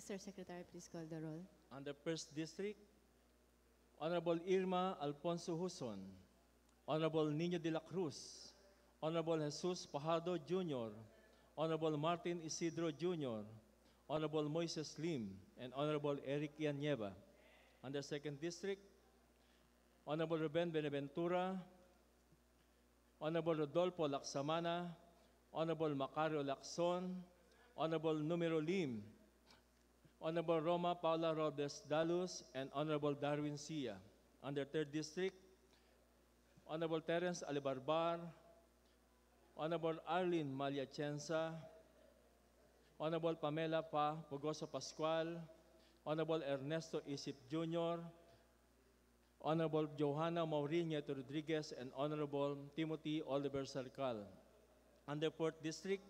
Mr. Secretary, please call the roll. On the first district, Honorable Irma Alfonso Huson, Honorable Nino de la Cruz, Honorable Jesus Fajardo Jr., Honorable Martin Isidro Jr., Honorable Moises Lim, and Honorable Eric Yanieva. On the second district, Honorable Ruben Benaventura, Honorable Rodolfo Laksamana, Honorable Macario Lacson, Honorable Numero Lim, Honorable Roma Paula Robles Dalus, and Honorable Darwin Sia. On the third district, Honorable Terence Alibarbar, Honorable Arlene Maliachensa, Honorable Pamela Pugoso Pascual, Honorable Ernesto Isip Jr., Honorable Johanna Mauriño Rodriguez, and Honorable Timothy Oliver Sarcal. On the fourth district,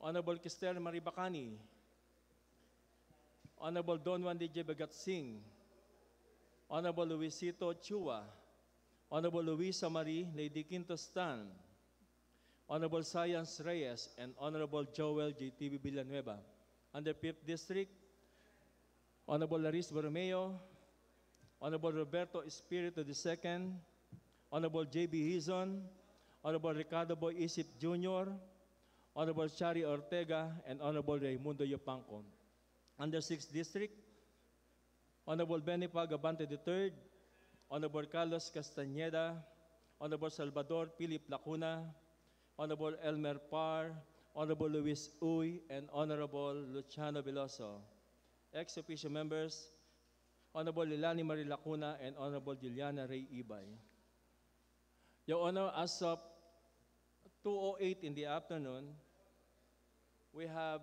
Honorable Kister Maribacani, Honorable Don Juan D. J. Bagat Singh, Honorable Luisito Chua, Honorable Luisa Marie Lady Quintos Tan, Honorable Science Reyes, and Honorable Joel J.T.B. Villanueva. On the fifth district, Honorable Laris Borromeo, Honorable Roberto Espiritu II, Honorable J.B. Hizon, Honorable Ricardo Boy Isip Jr., Honorable Chari Ortega, and Honorable Raimundo Yupanco. On the 6th District, Honorable Benny Pagabante III, Honorable Carlos Castañeda, Honorable Salvador Philip Lacuna, Honorable Elmer Parr, Honorable Luis Uy, and Honorable Luciano Veloso. Ex officio members, Honorable Lilani Marie Lacuna and Honorable Juliana Ray Ibay. Your Honor, as of 2:08 in the afternoon, we have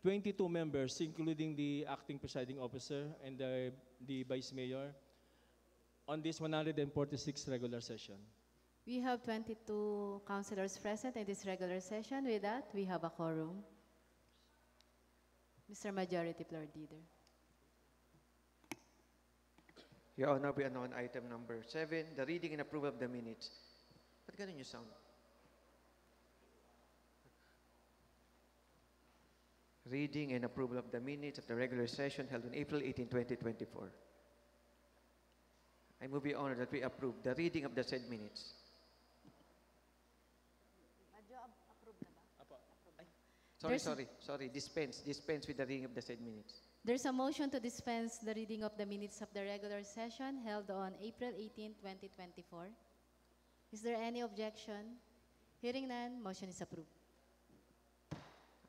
22 members, including the acting presiding officer and the vice mayor, on this 146 regular session. We have 22 councilors present in this regular session. With that, we have a quorum. Mr. Majority Floor Leader. Your Honor, we are now on item number 7, the reading and approval of the minutes. Ba't ganun yung sound? Reading and approval of the minutes of the regular session held on April 18, 2024. I move, Your Honor, that we approve the reading of the said minutes. Sorry. Dispense with the reading of the said minutes. There's a motion to dispense the reading of the minutes of the regular session held on April 18, 2024. Is there any objection? Hearing none, motion is approved.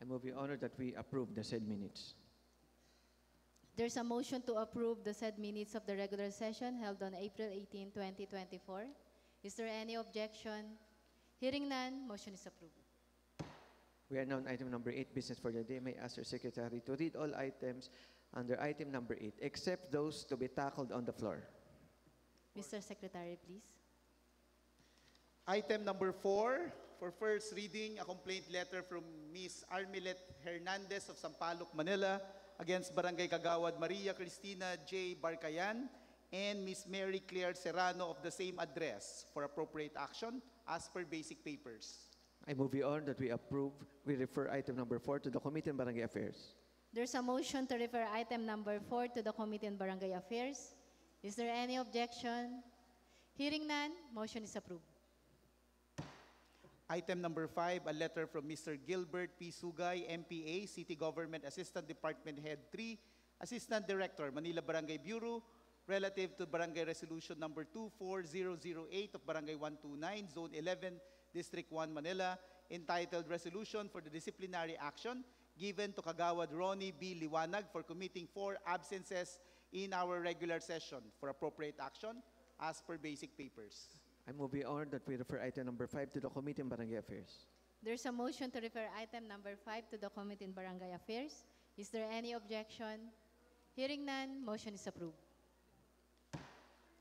I move, Your Honor, that we approve the said minutes. There's a motion to approve the said minutes of the regular session held on April 18, 2024. Is there any objection? Hearing none, motion is approved. We are now on item number 8, business for the day. May I ask your secretary to read all items under item number 8, except those to be tackled on the floor. Mr. Secretary, please. Item number 4, for first reading, a complaint letter from Ms. Armilet Hernandez of Sampaloc, Manila, against Barangay Kagawad Maria Cristina J. Barcayan and Ms. Mary Claire Serrano of the same address for appropriate action as per basic papers. I move, Your Honor, that we refer item number 4 to the Committee on Barangay Affairs. There's a motion to refer item number 4 to the Committee on Barangay Affairs. Is there any objection? Hearing none, motion is approved. Item number 5, a letter from Mr. Gilbert P. Sugay, MPA, City Government Assistant Department Head 3, Assistant Director, Manila Barangay Bureau, relative to Barangay Resolution number 24008 of Barangay 129, Zone 11, District 1, Manila, entitled Resolution for the Disciplinary Action given to Kagawad Ronnie B. Liwanag for committing 4 absences in our regular session for appropriate action as per basic papers. I move, Your Honor, that we refer item number 5 to the Committee on Barangay Affairs. There's a motion to refer item number 5 to the Committee on Barangay Affairs. Is there any objection? Hearing none, motion is approved.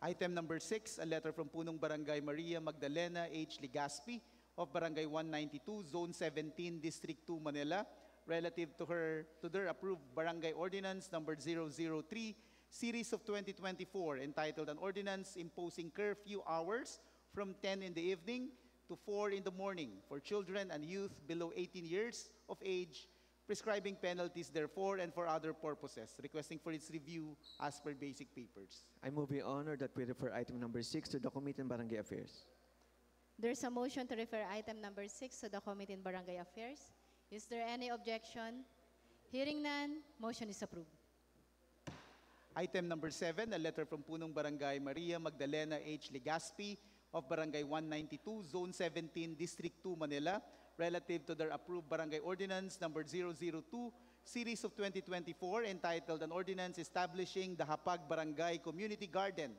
Item number 6, a letter from Punong Barangay Maria Magdalena H. Ligaspi of Barangay 192, Zone 17, District 2, Manila, relative to their approved Barangay Ordinance number 003, Series of 2024, entitled An Ordinance Imposing Curfew Hours from 10 in the evening to 4 in the morning for children and youth below 18 years of age prescribing penalties therefore and for other purposes, requesting for its review as per basic papers. I move, Your Honor, that we refer item number 6 to the Committee on Barangay Affairs. There's a motion to refer item number 6 to the Committee on Barangay Affairs. Is there any objection? Hearing none, motion is approved. Item number 7, a letter from Punong Barangay Maria Magdalena H. Legaspi of Barangay 192, Zone 17, District 2, Manila, relative to their approved Barangay Ordinance number 002, Series of 2024, entitled An Ordinance Establishing the Hapag Barangay Community Garden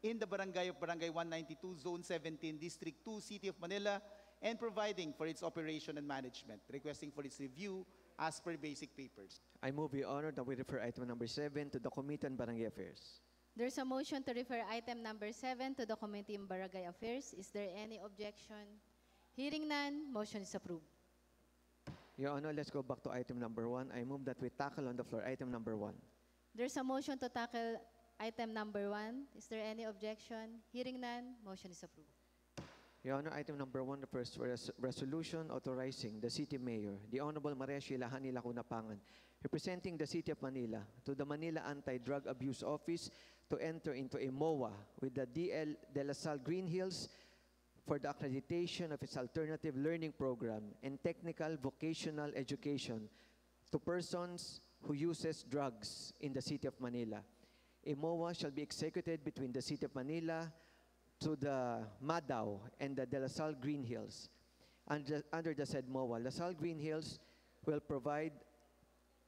in the Barangay of Barangay 192, Zone 17, District 2, City of Manila, and providing for its operation and management, requesting for its review as per basic papers. I move, Your Honor, that we refer item number 7 to the Committee on Barangay Affairs. There's a motion to refer item number 7 to the Committee on Barangay Affairs. Is there any objection? Hearing none, motion is approved. Your Honor, let's go back to item number 1. I move that we tackle on the floor item number 1. There's a motion to tackle item number 1. Is there any objection? Hearing none, motion is approved. Your Honor, item number 1 refers to a resolution authorizing the City Mayor, the Honorable Maria Sheila Hani Lacunapangan, representing the City of Manila, to the Manila Anti-Drug Abuse Office to enter into a MOA with the DL De La Salle Green Hills for the accreditation of its alternative learning program and technical vocational education to persons who uses drugs in the City of Manila. A MOA shall be executed between the City of Manila to the Madao and the De La Salle Green Hills. Under the said MOA, La Salle Green Hills will provide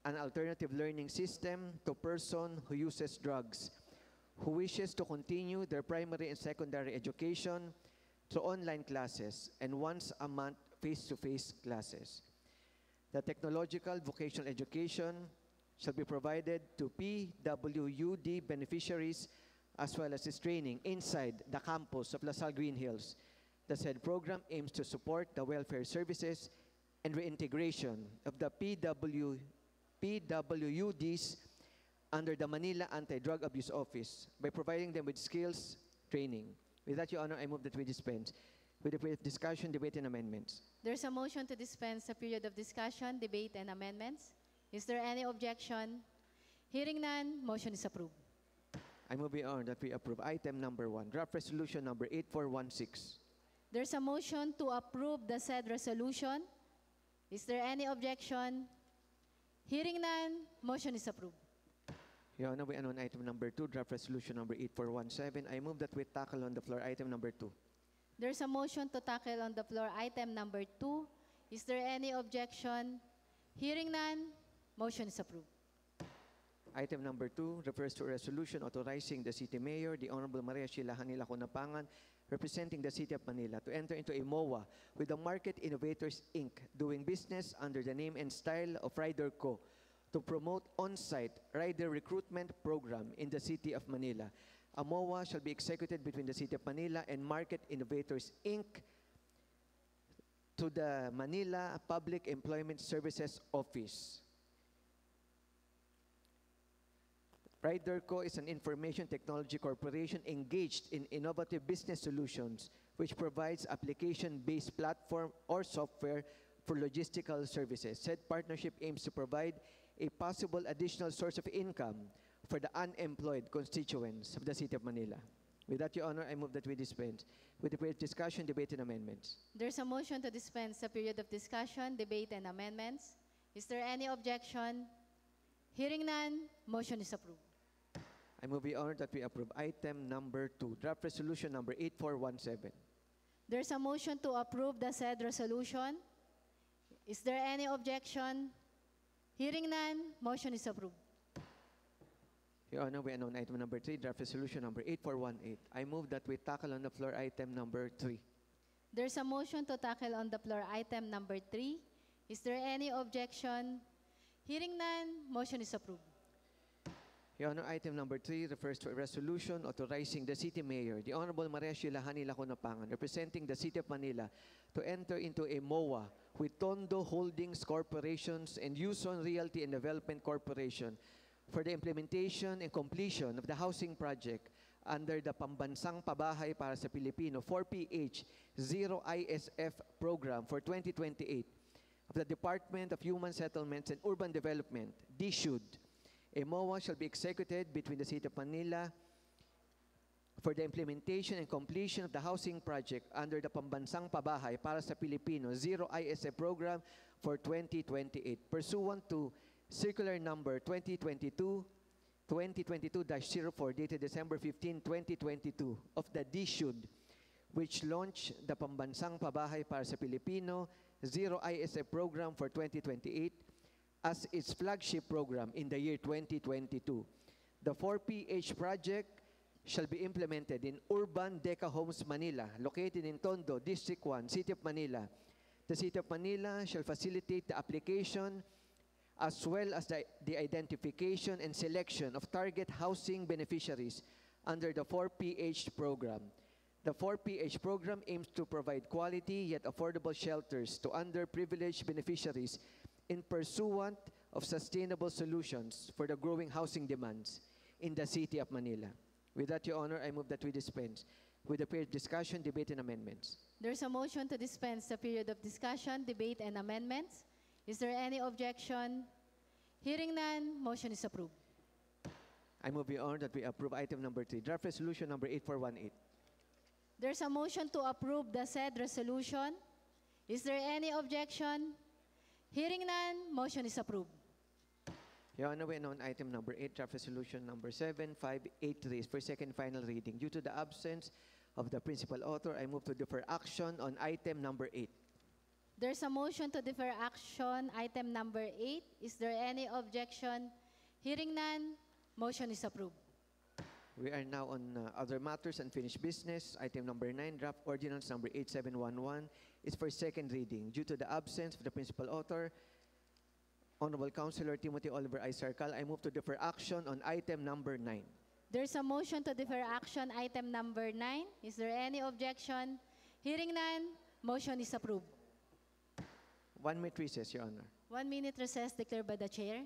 an alternative learning system to person who uses drugs, who wishes to continue their primary and secondary education through online classes and once a month face-to-face classes. The technological vocational education shall be provided to PWUD beneficiaries as well as its training inside the campus of La Salle Green Hills. The said program aims to support the welfare services and reintegration of the PWUDs under the Manila Anti-Drug Abuse Office by providing them with skills training. With that, Your Honor, I move that we dispense with the period of discussion, debate, and amendments. There's a motion to dispense a period of discussion, debate, and amendments. Is there any objection? Hearing none, motion is approved. I move, Your Honor, that we approve item number 1, draft resolution number 8416. There's a motion to approve the said resolution. Is there any objection? Hearing none, motion is approved. Your Honor, we on item number 2, draft resolution number 8417. I move that we tackle on the floor item number 2. There's a motion to tackle on the floor item number 2. Is there any objection? Hearing none, motion is approved. Item number 2 refers to a resolution authorizing the City Mayor, the Honorable Maria Sheila Hani Lacunapangan, representing the City of Manila, to enter into a MOA with the Market Innovators, Inc., doing business under the name and style of Rider Co., to promote on-site rider recruitment program in the City of Manila. A MOA shall be executed between the City of Manila and Market Innovators, Inc., to the Manila Public Employment Services Office. RiderCo is an information technology corporation engaged in innovative business solutions, which provides application-based platform or software for logistical services. Said partnership aims to provide a possible additional source of income for the unemployed constituents of the City of Manila. With that, Your Honor, I move that we dispense with the period of discussion, debate, and amendments. There's a motion to dispense a period of discussion, debate, and amendments. Is there any objection? Hearing none, motion is approved. I move, Your Honor, that we approve item number 2, draft resolution number 8417. There's a motion to approve the said resolution. Is there any objection? Hearing none, motion is approved. Your Honor, we on item number 3, draft resolution number 8418. I move that we tackle on the floor item number 3. There's a motion to tackle on the floor item number 3. Is there any objection? Hearing none, motion is approved. Your Honor, item number 3 refers to a resolution authorizing the City Mayor, the Honorable Maria Sheila Hani Lacunapangan, representing the City of Manila, to enter into a MOA with Tondo Holdings Corporations and Yuson Realty and Development Corporation for the implementation and completion of the housing project under the Pambansang Pabahay para sa Pilipino 4PH Zero ISF program for 2028 of the Department of Human Settlements and Urban Development, DSUD. A MOA shall be executed between the City of Manila for the implementation and completion of the housing project under the Pambansang Pabahay para sa Pilipino Zero ISA program for 2028, pursuant to Circular Number 2022-04 dated December 15, 2022 of the DSUD, which launched the Pambansang Pabahay para sa Pilipino Zero ISA program for 2028 as its flagship program in the year 2022. The 4PH project shall be implemented in Urban Deca Homes Manila, located in Tondo, District 1, City of Manila. The City of Manila shall facilitate the application as well as the identification and selection of target housing beneficiaries under the 4PH program. The 4PH program aims to provide quality yet affordable shelters to underprivileged beneficiaries in pursuant of sustainable solutions for the growing housing demands in the City of Manila. With that, Your Honor, I move that we dispense with the period of discussion, debate, and amendments. There's a motion to dispense the period of discussion, debate, and amendments. Is there any objection? Hearing none, motion is approved. I move, Your Honor, that we approve item number 3, draft resolution number 8418. There's a motion to approve the said resolution. Is there any objection? Hearing none, motion is approved. Your Honor, we on item number 8, draft resolution number 7583 for second final reading. Due to the absence of the principal author, I move to defer action on item number 8. There's a motion to defer action, item number 8. Is there any objection? Hearing none, motion is approved. We are now on other matters, unfinished business. Item number 9, draft ordinance number 8711 is for second reading. Due to the absence of the principal author, Honorable Councilor Timothy Oliver I. Sarcal, I move to defer action on item number 9. There's a motion to defer action, item number 9. Is there any objection? Hearing none, motion is approved. 1 minute recess, Your Honor. 1 minute recess declared by the chair.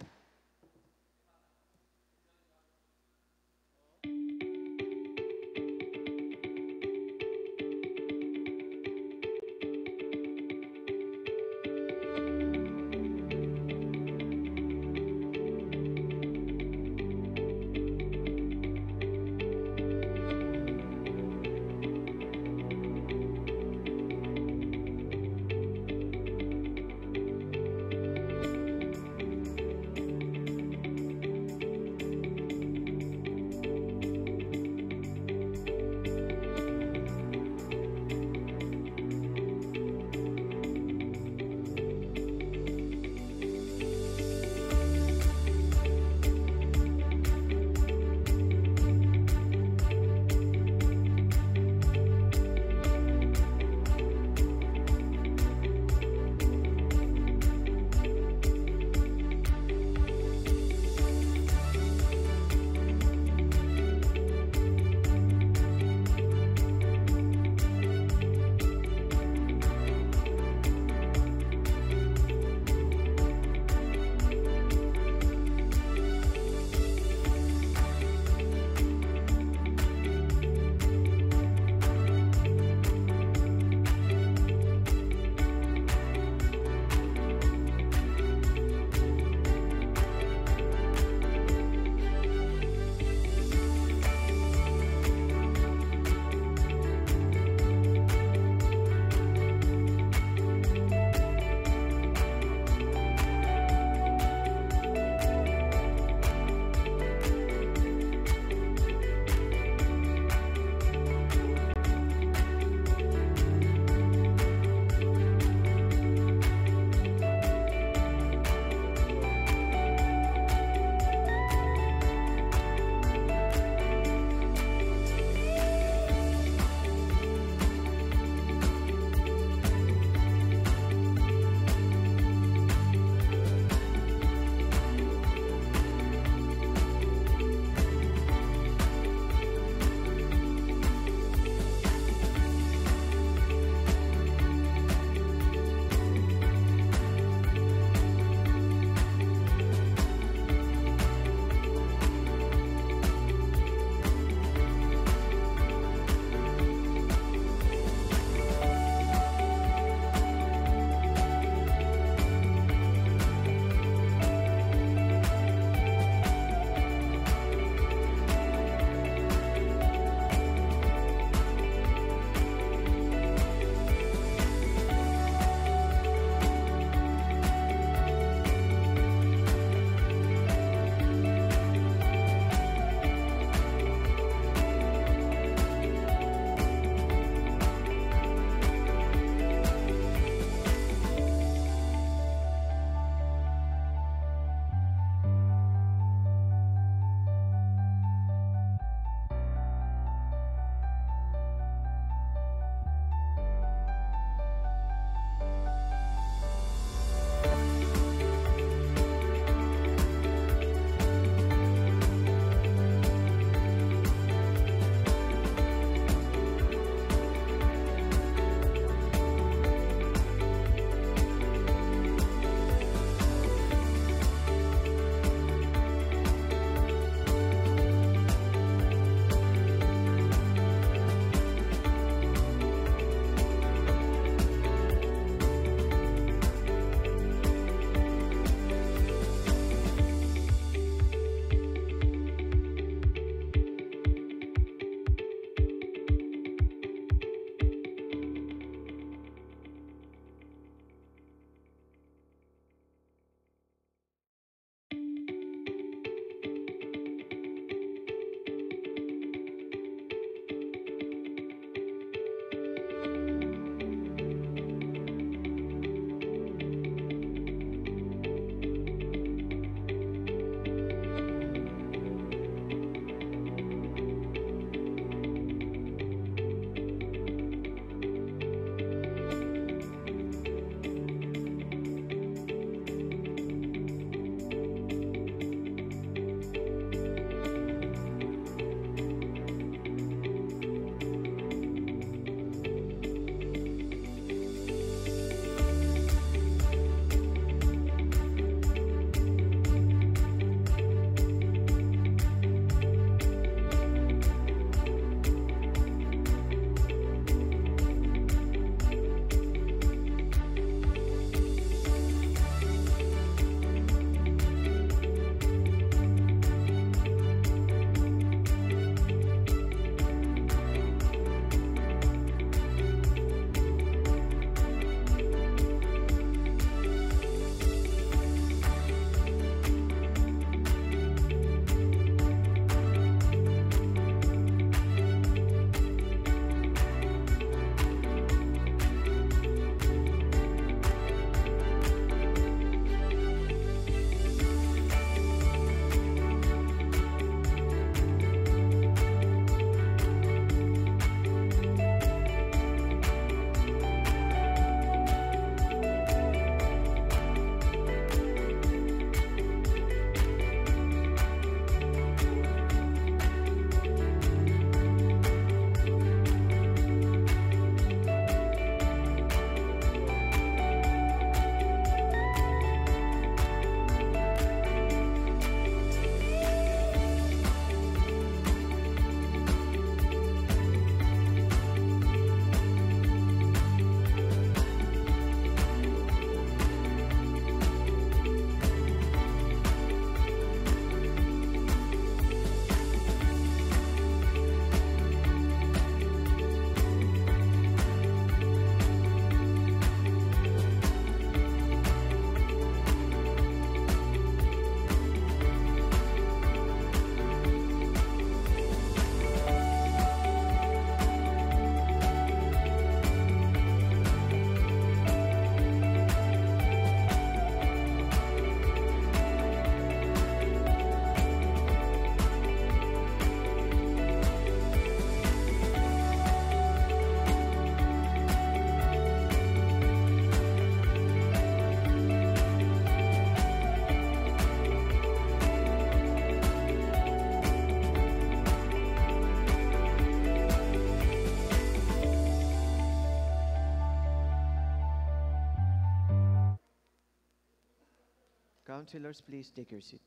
Councilors, please take your seat.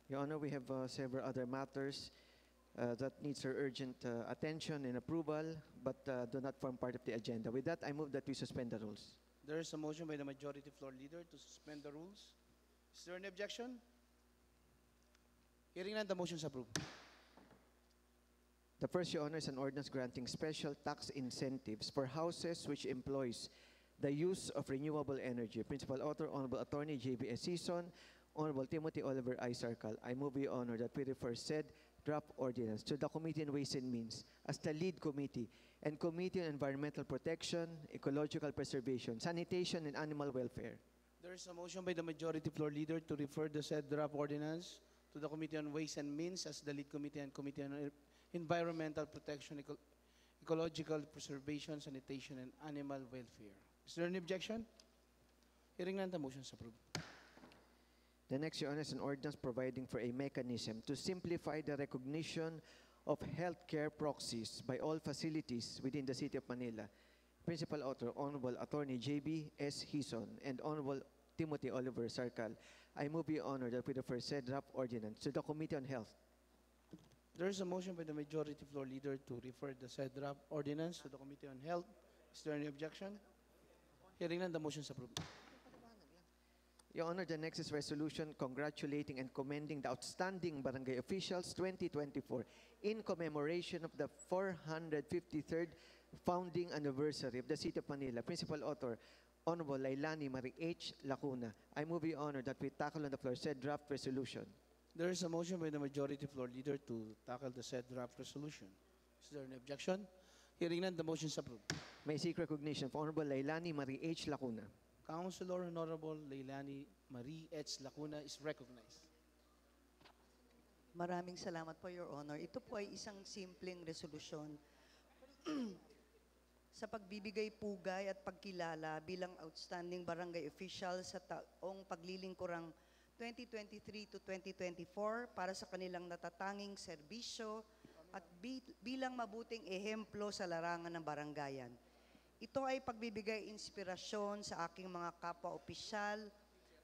Your Honor, we have several other matters that needs our urgent attention and approval, but do not form part of the agenda. With that, I move that we suspend the rules. There is a motion by the Majority Floor Leader to suspend the rules. Is there any objection? Hearing none, the motion is approved. The first, Your Honor, is an ordinance granting special tax incentives for houses which employs the use of renewable energy. Principal Author, Honorable Attorney J.B.S. Season, Honorable Timothy Oliver I. Sarcal. I move, Your Honor, that we refer said draft ordinance to the Committee on Ways and Means as the lead committee and Committee on Environmental Protection, Ecological Preservation, Sanitation, and Animal Welfare. There is a motion by the Majority Floor Leader to refer the said draft ordinance to the Committee on Ways and Means as the lead committee and Committee on Environmental Protection, Ecological Preservation, Sanitation, and Animal Welfare. Is there any objection? Hearing none, the motion is approved. The next, Your Honor, is an ordinance providing for a mechanism to simplify the recognition of healthcare proxies by all facilities within the City of Manila. Principal Author, Honorable Attorney J.B. S. Hison, and Honorable Timothy Oliver Sarcal. I move, Your Honor, that we refer said draft ordinance to the Committee on Health. There is a motion by the Majority Floor Leader to refer the said draft ordinance to the Committee on Health. Is there any objection? Hearing none, the motion is approved. Your Honor, the next is resolution congratulating and commending the outstanding barangay officials 2024 in commemoration of the 453rd founding anniversary of the City of Manila. Principal Author, Honorable Lailani Marie H. Lacuna. I move, Your Honor, that we tackle on the floor said draft resolution. There is a motion by the Majority Floor Leader to tackle the said draft resolution. Is there any objection? Hearing none, the motion is approved. May I seek recognition of Honorable Lailani Marie H. Lacuna. Councilor Honorable Leilani Marie H. Lacuna is recognized. Maraming salamat po, Your Honor. Ito po ay isang simpleng resolusyon sa pagbibigay pugay at pagkilala bilang outstanding barangay official sa taong paglilingkurang 2023 to 2024 para sa kanilang natatanging serbisyo at bilang mabuting ehemplo sa larangan ng barangayan. Ito ay pagbibigay inspirasyon sa aking mga kapwa-opisyal,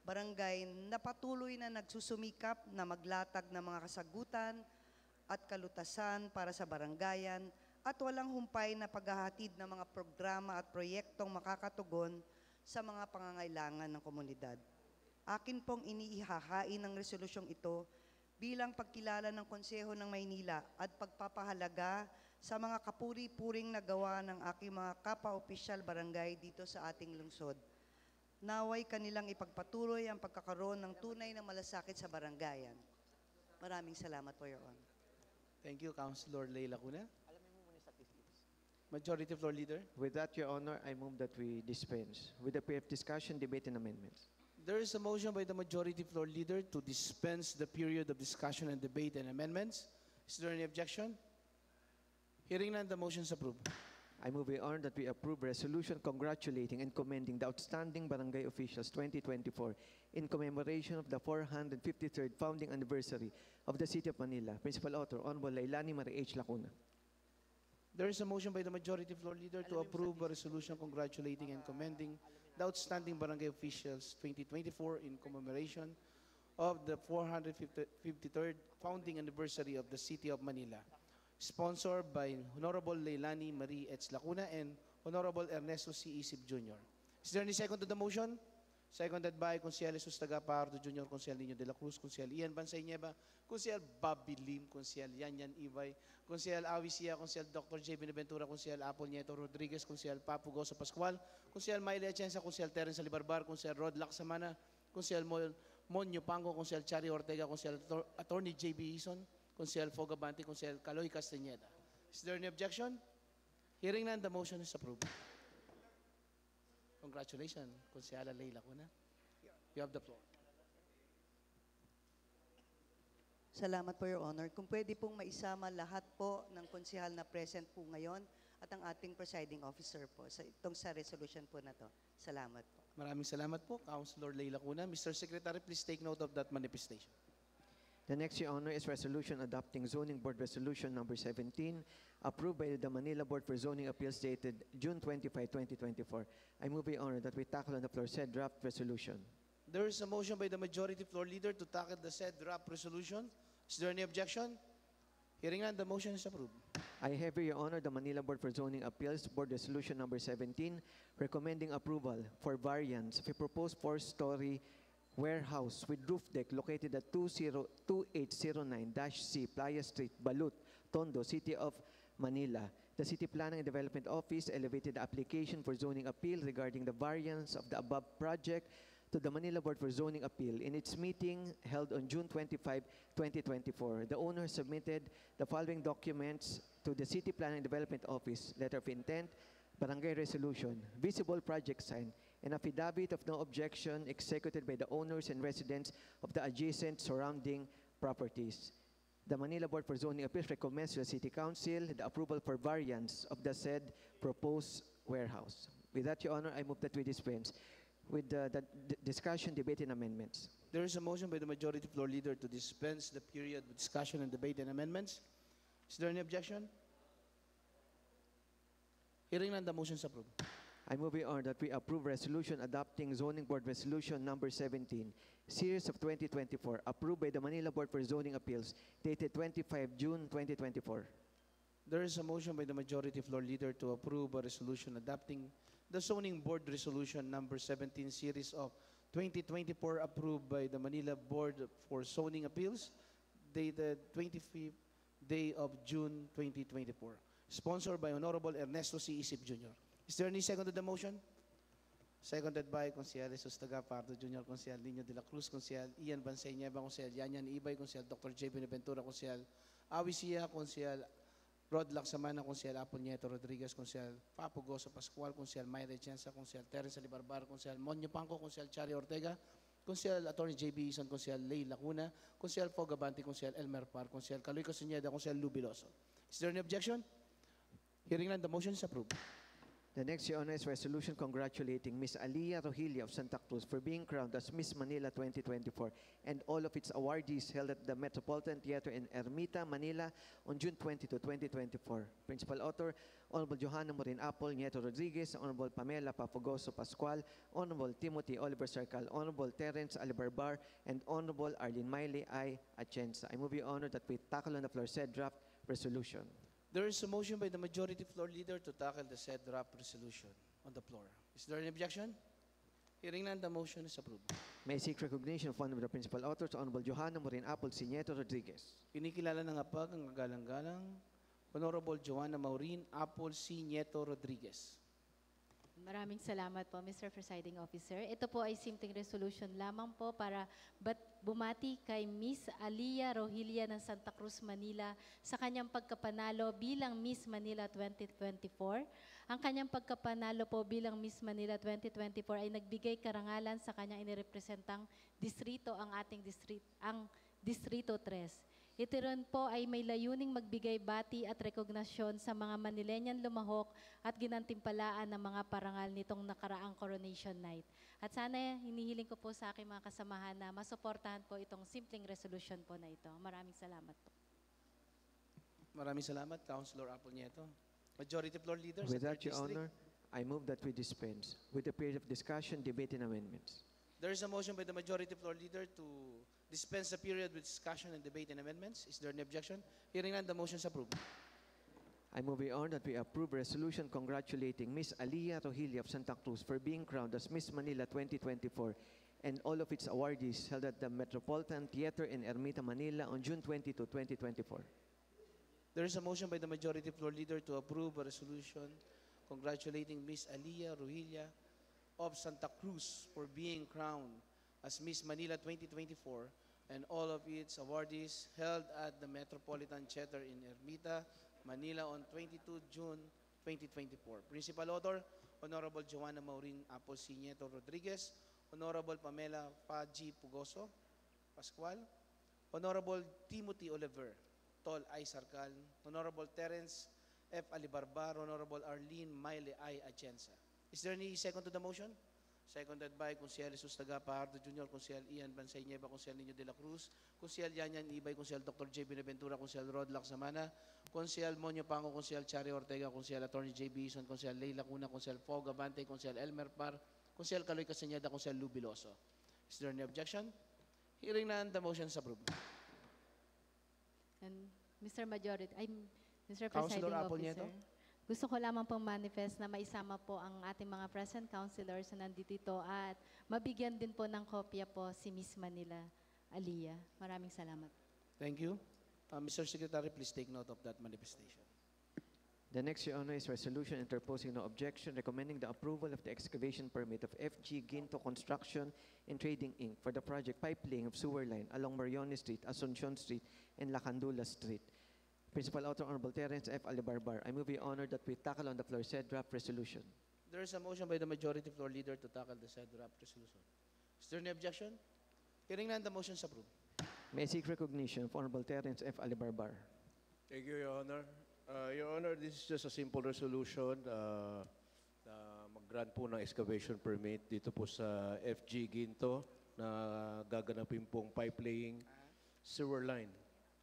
barangay na patuloy na nagsusumikap na maglatag ng mga kasagutan at kalutasan para sa barangayan at walang humpay na paghahatid ng mga programa at proyektong makakatugon sa mga pangangailangan ng komunidad. Akin pong iniihahain ng resolusyong ito bilang pagkilala ng Konseho ng Maynila at pagpapahalaga sa mga kapuri-puring nagawa ng aking mga kapwa-opisyal barangay dito sa ating lungsod. Naway kanilang ipagpatuloy ang pagkakaroon ng tunay na malasakit sa barangayan. Maraming salamat po, Your Honor. Thank you, Councilor Leila Lacuna. Majority Floor Leader. With that, Your Honor, I move that we dispense with the period of discussion, debate, and amendments. There is a motion by the Majority Floor Leader to dispense the period of discussion and debate and amendments. Is there any objection? Hearing none, the motion is approved. I move, Your Honor, that we approve resolution congratulating and commending the outstanding barangay officials 2024 in commemoration of the 453rd founding anniversary of the City of Manila. Principal Author, Honorable Lailani Marie H. Lacuna. There is a motion by the Majority Floor Leader to approve a resolution congratulating and commending the outstanding barangay officials 2024 in commemoration of the 453rd founding anniversary of the City of Manila. Sponsored by Honorable Leilani Marie H. Lacuna and Honorable Ernesto C. Isip Jr. Is there any second to the motion? Seconded by Consiel Jesus Tagapardo Jr., Consiel Nino de la Cruz, Consiel Ian Bansay Nieva, Consiel Bobby Lim, Consiel Yanyan Ibay, Consiel Awisia, Consiel Dr. J. Benaventura, Consiel Apple Nieto Rodriguez, Consiel Papu Goso Pascual, Consiel Mayle Atienza, Consiel Terence Alibarbar, Consiel Rod Laksamana, Consiel Monyo Pango, Consiel Chari Ortega, Consiel Attorney J.B. Ison, Consiel Fogabante, Consiel Caloy Castañeda. Is there any objection? Hearing none, the motion is approved. Congratulations, Consiela Leila Lacuna. You have the floor. Salamat po, Your Honor. Kung pwede pong maisama lahat po ng konsehal na present po ngayon at ang ating presiding officer po sa resolution po na to. Salamat po. Maraming salamat po, Councilor Leila Lacuna. Mr. Secretary, please take note of that manifestation. The next, Your Honor, is resolution adopting zoning board resolution number 17, approved by the Manila Board for Zoning Appeals dated June 25, 2024. I move, Your Honor, that we tackle on the floor said draft resolution. There is a motion by the majority floor leader to tackle the said draft resolution. Is there any objection? Hearing none, the motion is approved. I have here, Your Honor, the Manila Board for Zoning Appeals Board Resolution number 17, recommending approval for variance of a proposed four-story warehouse with roof deck located at 2809-C Playa Street, Balut, Tondo, City of Manila. The City Planning and Development Office elevated the application for zoning appeal regarding the variance of the above project to the Manila Board for Zoning Appeal in its meeting held on June 25, 2024. The owner submitted the following documents to the City Planning and Development Office: letter of intent, barangay resolution, visible project sign, an affidavit of no objection executed by the owners and residents of the adjacent surrounding properties. The Manila Board for Zoning Appeals recommends to the City Council the approval for variance of the said proposed warehouse. With that, Your Honor, I move that we dispense with the discussion, debate, and amendments. There is a motion by the majority floor leader to dispense the period with discussion and debate and amendments. Is there any objection? Hearing none, the motion is approved. I move, Your Honor, that we approve resolution adopting zoning board resolution number 17, series of 2024, approved by the Manila Board for Zoning Appeals, dated 25 June 2024. There is a motion by the majority floor leader to approve a resolution adopting the zoning board resolution number 17 series of 2024 approved by the Manila Board for Zoning Appeals dated 25th day of June 2024. Sponsored by Honorable Ernesto C. Isip Jr. Is there any second to the motion? Seconded by Consejero Jesus Taga Pardo Jr., Consejero Nino de la Cruz, Consejero Ian Banseñeva, Consejero Yanyan Ibay, Consejero Dr. J. Benaventura, Consejero Awisia, Consejero Rod Laksamana, Consejero Apple Nieto Rodriguez, Consejero Papo Gozo Pascual, Consejero Mayra Chenza, Consejero Terence Alibarbar, Consejero Monyo Panco, Consejero Chari Ortega, Consejero Attorney J.B. Isan, Consejero Ley Lacuna, Consejero Fogabanti, Consejero Elmer Par, Consejero Caloy Castañeda, Consejero Lubiloso. Is there any objection? Hearing none, the motion is approved. The next, Your Honor, is resolution congratulating Ms. Aliyah Rohilia of Santa Cruz for being crowned as Miss Manila 2024 and all of its awardees held at the Metropolitan Theater in Ermita, Manila on June 22, 2024. Principal author, Honorable Johanna Morin Apple, Nieto Rodriguez, Honorable Pamela Pafogoso Pascual, Honorable Timothy Oliver Circal, Honorable Terence Alibarbar, and Honorable Arlene Miley I. Atienza. I move, Your Honor, that we tackle on the floor said draft resolution. There is a motion by the majority floor leader to tackle the said draft resolution on the floor. Is there any objection? Hearing none, the motion is approved. May I seek recognition of one of the principal authors, Honorable Johanna Morin Apple, si Nieto Rodriguez. Kinikilala ng APAG ang kagalang-galang Honorable Joanna Maureen Apple C. Nieto Rodriguez. Maraming salamat po, Mr. Presiding Officer. Ito po ay simpleng resolution lamang po para bumati kay Miss Aliyah Rohilia ng Santa Cruz, Manila sa kanyang pagkapanalo bilang Miss Manila 2024. Ang kanyang pagkapanalo po bilang Miss Manila 2024 ay nagbigay karangalan sa kanyang inirepresentang distrito, ang Distrito 3. Ito rin po ay may layuning magbigay bati at rekognasyon sa mga Manileñan lumahok at ginantimpalaan ng mga parangal nitong nakaraang Coronation Night. At sana hinihiling ko po sa aking mga kasamahan na masuportahan po itong simpleng resolution po na ito. Maraming salamat po. Maraming salamat, Councilor Apple Nieto. Majority floor leader With sa that, 3rd Your District. Honor, I move that we dispense with the period of discussion, debate, and amendments. There is a motion by the majority floor leader to dispense the period with discussion and debate and amendments. Is there any objection? Hearing none, the motion is approved. I move, Your Honor, that we approve resolution congratulating Miss Aliyah Rohilia of Santa Cruz for being crowned as Miss Manila 2024 and all of its awardees held at the Metropolitan Theater in Ermita, Manila on June 22, 2024. There is a motion by the majority floor leader to approve a resolution congratulating Miss Aliyah Rohilia of Santa Cruz for being crowned as Miss Manila 2024 and all of its awardees held at the Metropolitan Theater in Ermita, Manila on 22 June 2024. Principal author, Honorable Joanna Maureen Apple C. Nieto Rodriguez, Honorable Pamela Paji Pugoso Pascual, Honorable Timothy Oliver Tol I. Sarcal, Honorable Terence F. Alibarbar, Honorable Arlene Miley I. Atienza. Is there any second to the motion? Seconded by Consiel Jesus Taga Pajardo Jr., Consiel Ian Bansay Nieva, Consiel Niño de la Cruz, Consiel Yanyan Ibay, Consiel Dr. J. Benaventura, Consiel Rod Laksamana, Consiel Monyo Pango, Consiel Chari Ortega, Consiel Attorney J. Bison, Consiel Leila Cuna, Consiel Fog Abante, Consiel Elmer Par, Consiel Caloy Castañeda, Consiel Lubiloso. Is there any objection? Hearing none, the motion is approved. And Mr. Majority, Mr. Councilor Presiding Apple Officer, Nieto. gusto ko lamang pong manifest na maisama po ang ating mga present councilors na nandito at mabigyan din po ng kopya po si Miss Manila Aliyah. Maraming salamat. Thank you. Mr. Secretary, please take note of that manifestation. The next, Your Honor, is resolution interposing no objection, recommending the approval of the excavation permit of FG Ginto Construction and Trading Inc. for the project pipelaying of sewer line along Marione Street, Asuncion Street, and Lacandula Street. Principal Author, Honorable Terence F. Alibarbar. I move, Your Honor, that we tackle on the floor said draft resolution. There is a motion by the majority floor leader to tackle the said draft resolution. Is there any objection? Hearing none, the motion is approved. May I seek recognition of Honorable Terence F. Alibarbar. Thank you, Your Honor. Your Honor, this is just a simple resolution na mag-grant po ng excavation permit dito po sa FG Ginto na gaganapin pong pipelaying sewer line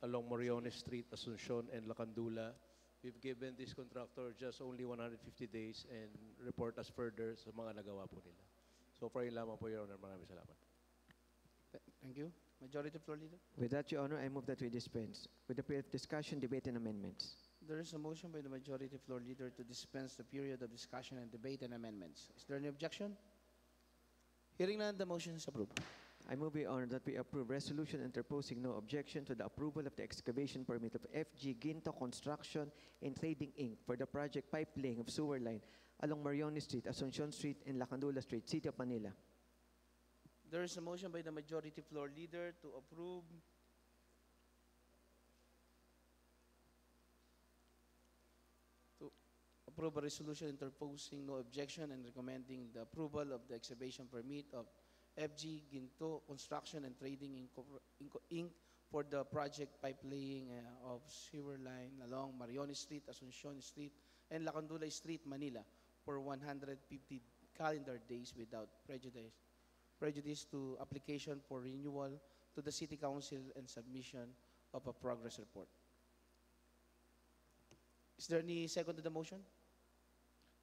along Marione Street, Asuncion, and Lacandula. We've given this contractor just only 150 days and report us further sa mga nagawa po nila. So, for yun lamang po, Your Honor. Maraming salamat. Thank you. Majority floor leader. With that, Your Honor, I move that we dispense with the period of discussion, debate, and amendments. There is a motion by the majority floor leader to dispense the period of discussion and debate and amendments. Is there any objection? Hearing none, the motion is approved. I move, Your Honor, that we approve resolution interposing no objection to the approval of the excavation permit of FG Ginto Construction and Trading Inc. for the project pipelaying of sewer line along Marione Street, Asuncion Street, and Lacandula Street, City of Manila. There is a motion by the majority floor leader to approve a resolution interposing no objection and recommending the approval of the excavation permit of FG Ginto Construction and Trading Inc. for the project pipelaying of sewer line along Marione Street, Asuncion Street, and Lacandula Street, Manila for 150 calendar days without prejudice to application for renewal to the City Council and submission of a progress report. Is there any second to the motion?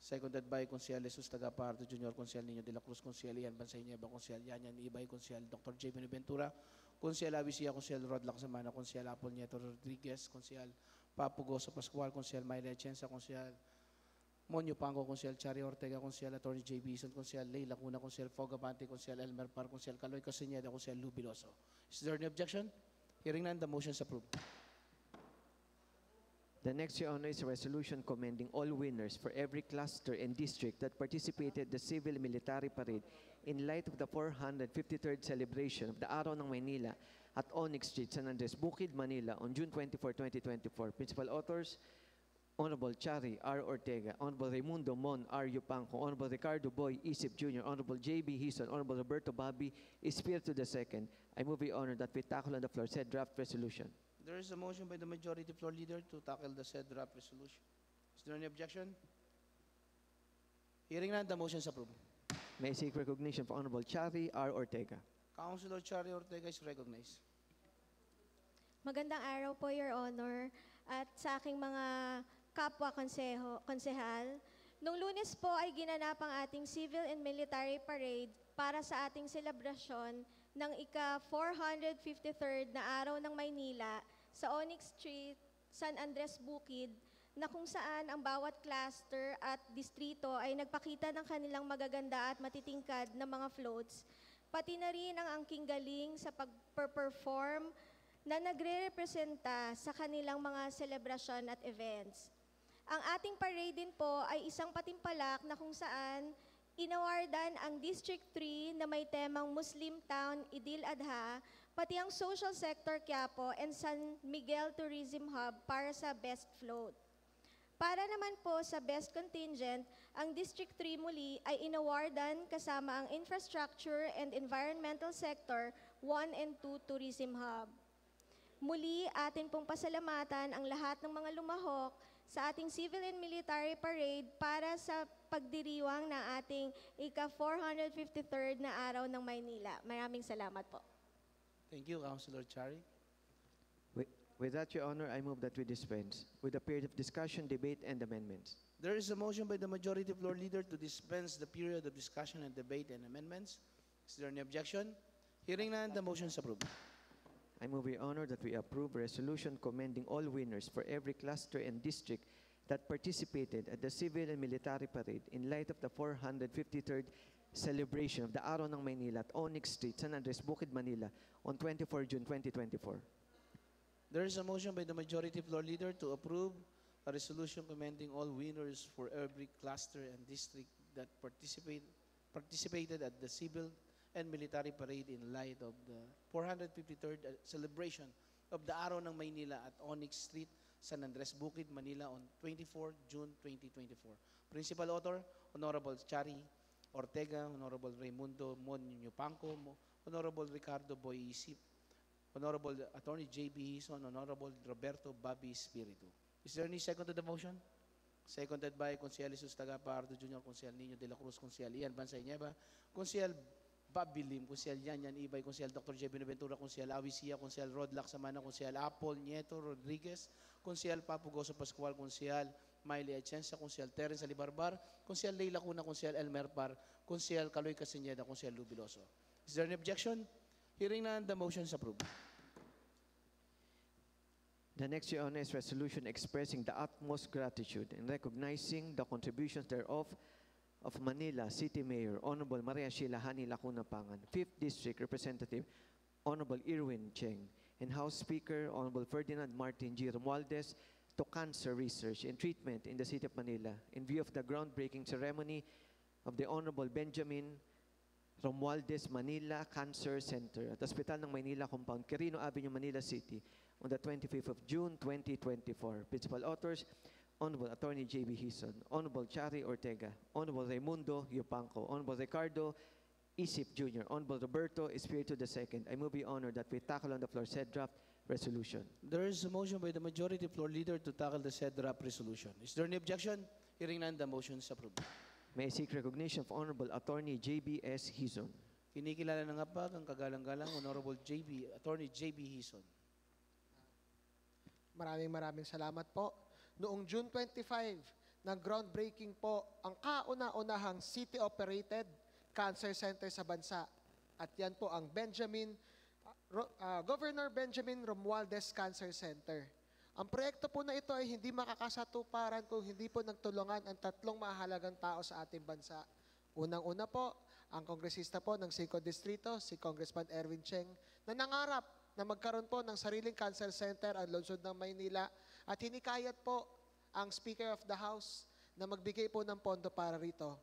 Seconded by Consiel Jesus Taga Pajardo Jr., Consiel Niño de la Cruz, Consiel Ian Bansay Nieva, Consiel Yanyan Ibay, Consiel Dr. J. Benaventura, Consiel Avicia, Consiel Rod Laksamana, Consiel Apple Nieto Rodriguez, Consiel Papo Goso Pascual, Consiel Mayra Atienza, Consiel Monyo Pango, Consiel Chari Ortega, Consiel Attorney J. Bison, Consiel Leila Cuna, Consiel Fog Abante, Consiel Elmer Par, Consiel Caloy Castañeda, Consiel Lubiloso. Is there any objection? Hearing none, the motion is approved. The next, Your Honor, is a resolution commending all winners for every cluster and district that participated the civil-military parade in light of the 453rd celebration of the Araw ng Maynila at Onyx Street, San Andres, Bukid, Manila on June 24, 2024. Principal authors, Honorable Chari R. Ortega, Honorable Raimundo Mon R. Yupanco, Honorable Ricardo Boy Isip Jr., Honorable J.B. Hison, Honorable Roberto Babi Espiritu II. I move, Your Honor, that we tackle on the floor said draft resolution. There is a motion by the majority floor leader to tackle the said draft resolution. Is there any objection? Hearing none, the motion is approved. May I seek recognition for Honorable Chari R. Ortega. Councilor Chari Ortega is recognized. Magandang araw po, Your Honor, at sa aking mga kapwa konsehal. Nung Lunes po ay ginanap ang ating Civil and Military Parade para sa ating selebrasyon ng ika-453rd na araw ng Maynila sa Onyx Street, San Andres Bukid, na kung saan ang bawat cluster at distrito ay nagpakita ng kanilang magaganda at matitingkad na mga floats, pati na rin ang angking galing sa pag-perform na nagre-representa sa kanilang mga selebrasyon at events. Ang ating parade din po ay isang patimpalak na kung saan inawardan ang District 3 na may temang Muslim Town, Idil Adha, pati ang Social Sector Quiapo and San Miguel Tourism Hub para sa Best Float. Para naman po sa Best Contingent, ang District 3 muli ay inawardan kasama ang Infrastructure and Environmental Sector 1 and 2 Tourism Hub. Muli, atin pong pasalamatan ang lahat ng mga lumahok sa ating Civil and Military Parade para sa pagdiriwang ng ating ika-453rd na araw ng Maynila. Maraming salamat po. Thank you, Councilor Chari. With that, Your Honor, I move that we dispense with a period of discussion, debate, and amendments. There is a motion by the majority floor leader to dispense the period of discussion and debate and amendments. Is there any objection? Hearing none, the motion is approved. I move, Your Honor, that we approve a resolution commending all winners for every cluster and district that participated at the Civil and Military Parade in light of the 453rd celebration of the Araw ng Maynila at Onyx Street, San Andres, Bukid, Manila on 24 June 2024. There is a motion by the majority floor leader to approve a resolution commending all winners for every cluster and district that participated at the Civil and Military Parade in light of the 453rd celebration of the Araw ng Maynila at Onyx Street, San Andres, Bukid, Manila on 24 June 2024. Principal author, Honorable Chari Ortega, Honorable Raimundo Mon Yupanco, Honorable Ricardo Boy Isip, Honorable Attorney J.B. Hison, Honorable Roberto Bobby Espiritu. Is there any second to the motion? Seconded by Consejal Jesus Tagapa, Ardo Jr., Consejal Nino de la Cruz, Consejal Ian Bansay Nieva, Consejal Bobby Lim, Consejal Yan Ibay, Consejal Dr. J.B. Ventura, Consejal Awisia, Consejal Rod Laksamana, Consejal Apple Nieto Rodriguez, Consejal Papu Goso Pascual, Consejal Miley Atienza, Consejal Terence Alibarbar, Consejal Leila Cuna, Consejal Elmer Par, Consejal Caloy Castañeda, Consejal Lubiloso. Is there any objection? Hearing none, the motion is approved. The next, Your Honor, is resolution expressing the utmost gratitude and recognizing the contributions thereof of Manila City Mayor Honorable Maria Sheila Hani Lacuna Pangan, 5th District Representative Honorable Irwin Cheng, and House Speaker Honorable Ferdinand Martin G. Romualdez to cancer research and treatment in the City of Manila in view of the groundbreaking ceremony of the Honorable Benjamin Romualdez Manila Cancer Center at Hospital ng Maynila Compound, Quirino Avenue, Manila City on the 25th of June 2024. Principal authors, Honorable Attorney J.B. Hison, Honorable Chari Ortega, Honorable Raimundo Yupanco, Honorable Ricardo Isip Jr., Honorable Roberto Espiritu II. I move, Your Honor, that we tackle on the floor said draft resolution. There is a motion by the majority floor leader to tackle the said draft resolution. Is there any objection? Hearing none, the motion is approved. May I seek recognition of Honorable Attorney J.B. S. Hison. Kinikilala ng APAG ang kagalang-galang Honorable Attorney J.B. Hison. Maraming salamat po. Noong June 25, nag-groundbreaking po ang kauna-unahang city-operated cancer center sa bansa. At yan po ang Governor Benjamin Romualdez Cancer Center. Ang proyekto po na ito ay hindi makakasatuparan kung hindi po nagtulungan ang tatlong mahalagang tao sa ating bansa. Unang-una po, ang kongresista po ng 5th Distrito, si Congressman Erwin Cheng, na nangarap na magkaroon po ng sariling cancer center ang lungsod ng Maynila at hinikayat po ang Speaker of the House na magbigay po ng pondo para rito.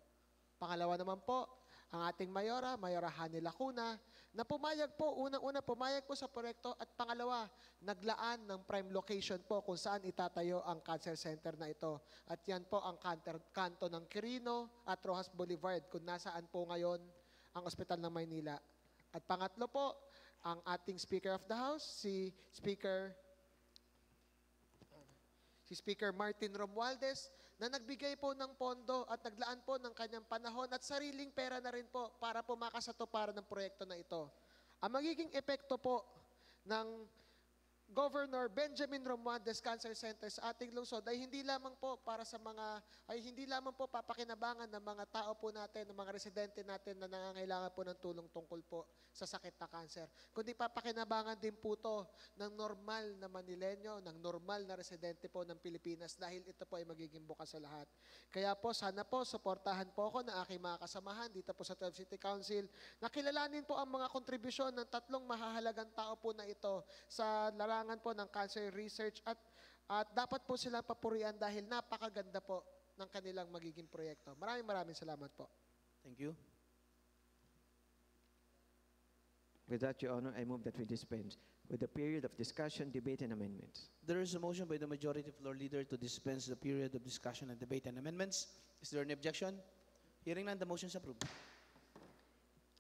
Pangalawa naman po, ang ating Mayora Hani Lacuna, na pumayag po, unang-una pumayag po sa proyekto at pangalawa, naglaan ng prime location po kung saan itatayo ang cancer center na ito. At yan po ang kanto ng Quirino at Rojas Boulevard kung nasaan po ngayon ang Ospital ng Maynila. At pangatlo po, ang ating Speaker of the House, si Speaker Martin Romualdez, na nagbigay po ng pondo at naglaan po ng kanyang panahon at sariling pera na rin po para po makasatuparan ng proyekto na ito. Ang magiging epekto po ng Governor Benjamin Romualdez Cancer Center sa ating lungsod ay hindi lamang po papakinabangan ng mga tao po natin, ng mga residente natin na nangangailangan po ng tulong tungkol po sa sakit na cancer, kundi papakinabangan din po to ng normal na Manilenyo, ng normal na residente po ng Pilipinas dahil ito po ay magiging bukas sa lahat. Kaya po sana po suportahan po ako ng aking mga kasamahan dito po sa 12 City Council na kilalanin po ang mga kontribusyon ng tatlong mahahalagang tao po na ito sa larangan po ng cancer research at dapat po silang papurian dahil napakaganda po ng kanilang magiging proyekto. Maraming salamat po. Thank you. With that, Your Honor, I move that we dispense with the period of discussion, debate, and amendments. There is a motion by the majority floor leader to dispense the period of discussion and debate and amendments. Is there any objection? Hearing none, the motion is approved.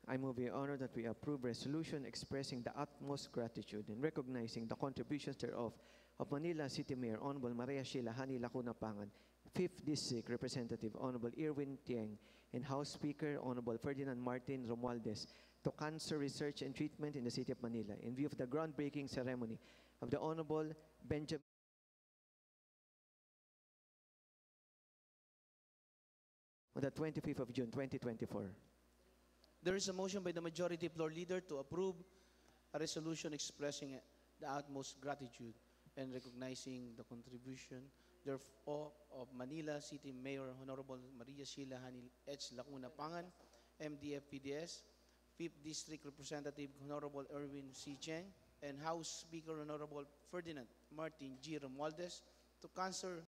I move, Your Honor, that we approve resolution expressing the utmost gratitude and recognizing the contributions thereof of Manila City Mayor Honorable Maria Sheila Hani Lacuna Pangan, 5th District Representative Honorable Irwin Tieng, and House Speaker Honorable Ferdinand Martin Romualdez to cancer research and treatment in the City of Manila in view of the groundbreaking ceremony of the Honorable Benjamin on the 25th of June, 2024. There is a motion by the majority floor leader to approve a resolution expressing the utmost gratitude and recognizing the contribution, therefore, of Manila City Mayor Honorable Maria Sheila Hani H. Lacuna Pangan, MDF-PDS, 5th District Representative Honorable Erwin C. Cheng, and House Speaker Honorable Ferdinand Martin G. Romualdez to cancer